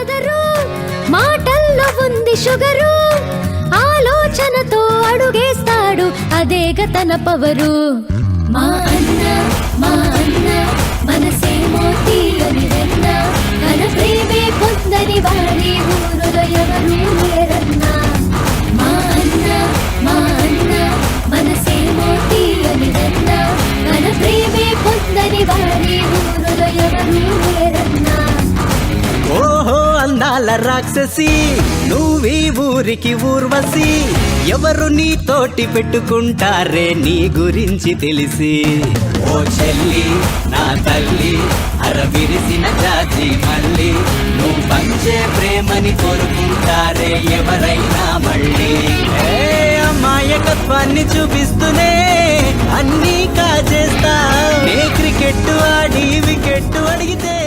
Brother, మాటల్లో ఉంది sugar, ఆలోచనతో అడుగేస్తాడు అదేగ తన పవరు. మా అన్న మనసేమో తీయని వెన్న, తన ప్రేమే పొందని వారి ఊరులో ఎవరు లేరన్నా. మా అన్న మనసేమో తీయని వెన్న, తన ప్రేమే పొందని వారి ఊరులో ఎవరు లేరన్నా. ఓహో అందాల రాక్షసి, నువ్వీ ఊరికి ఊర్వశి, ఎవరు నీ తోటి పెట్టుకుంటారే నీ గురించి తెలిసి. ఓ చెల్లి నా తల్లి, అరవిరిసిన జాతి మళ్ళీ, నువ్వు పంచే ప్రేమని కోరుకుంటారే ఎవరైనా మళ్ళీ. అమాయకత్వాన్ని చూపిస్తూనే అన్నీ కాజేస్తా, నే క్రికెట్ ఆడి వికెట్ అడిగితే